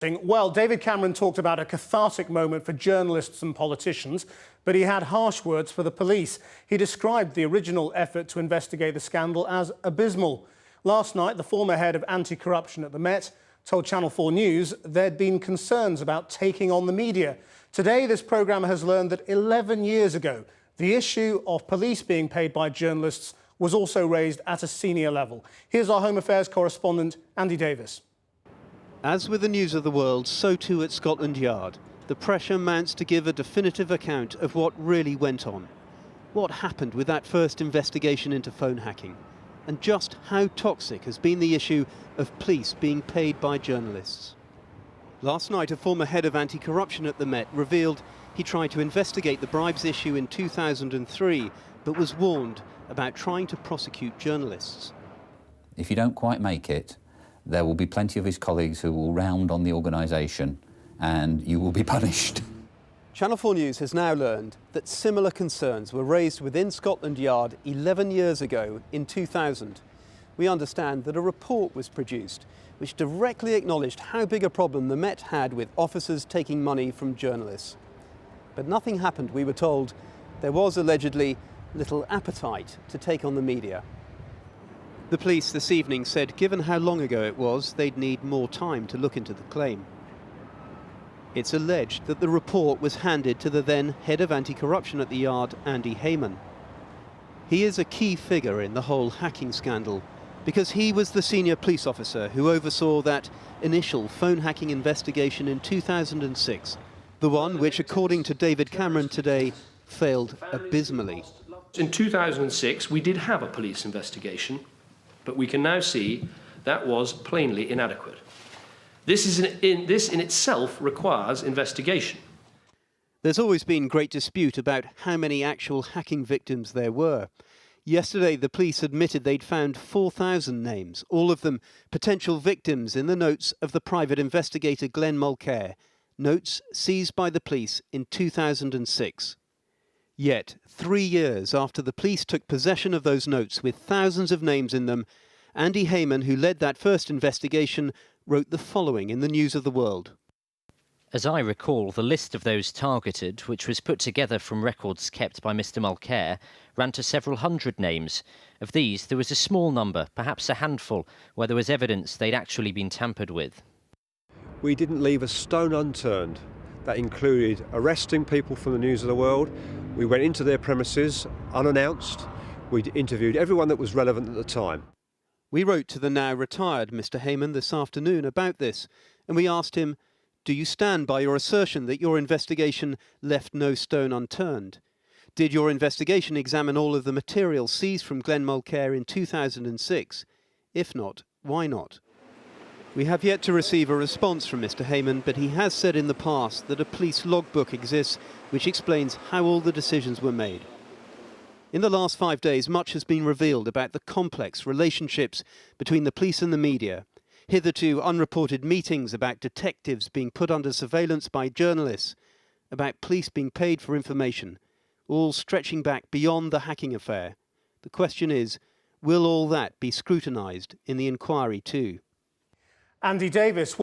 Well, David Cameron talked about a cathartic moment for journalists and politicians, but he had harsh words for the police. He described the original effort to investigate the scandal as abysmal. Last night, the former head of anti-corruption at the Met told Channel 4 News there'd been concerns about taking on the media. Today, this programme has learned that 11 years ago, the issue of police being paid by journalists was also raised at a senior level. Here's our Home Affairs correspondent, Andy Davis. As with the news of the world, so too at Scotland Yard. The pressure mounts to give a definitive account of what really went on. What happened with that first investigation into phone hacking? And just how toxic has been the issue of police being paid by journalists? Last night, a former head of anti-corruption at the Met revealed he tried to investigate the bribes issue in 2003, but was warned about trying to prosecute journalists. If you don't quite make it, there will be plenty of his colleagues who will round on the organisation and you will be punished. Channel 4 News has now learned that similar concerns were raised within Scotland Yard 11 years ago in 2000. We understand that a report was produced which directly acknowledged how big a problem the Met had with officers taking money from journalists. But nothing happened, we were told. There was allegedly little appetite to take on the media. The police this evening said given how long ago it was, they'd need more time to look into the claim. It's alleged that the report was handed to the then head of anti-corruption at the Yard, Andy Hayman. He is a key figure in the whole hacking scandal because he was the senior police officer who oversaw that initial phone hacking investigation in 2006, the one which, according to David Cameron today, failed abysmally. In 2006, we did have a police investigation, but we can now see that was plainly inadequate. This in itself requires investigation. There's always been great dispute about how many actual hacking victims there were. Yesterday, the police admitted they'd found 4,000 names, all of them potential victims in the notes of the private investigator Glenn Mulcair, notes seized by the police in 2006. Yet, 3 years after the police took possession of those notes with thousands of names in them, Andy Hayman, who led that first investigation, wrote the following in the News of the World. As I recall, the list of those targeted, which was put together from records kept by Mr. Mulcair, ran to several hundred names. Of these, there was a small number, perhaps a handful, where there was evidence they'd actually been tampered with. We didn't leave a stone unturned. That included arresting people from the News of the World. We went into their premises unannounced. We interviewed everyone that was relevant at the time. We wrote to the now retired Mr. Hayman this afternoon about this, and we asked him, do you stand by your assertion that your investigation left no stone unturned? Did your investigation examine all of the material seized from Glenn Mulcair in 2006? If not, why not? We have yet to receive a response from Mr. Hayman, but he has said in the past that a police logbook exists which explains how all the decisions were made. In the last 5 days, much has been revealed about the complex relationships between the police and the media. Hitherto unreported meetings about detectives being put under surveillance by journalists, about police being paid for information, all stretching back beyond the hacking affair. The question is, will all that be scrutinised in the inquiry too? Andy Davis.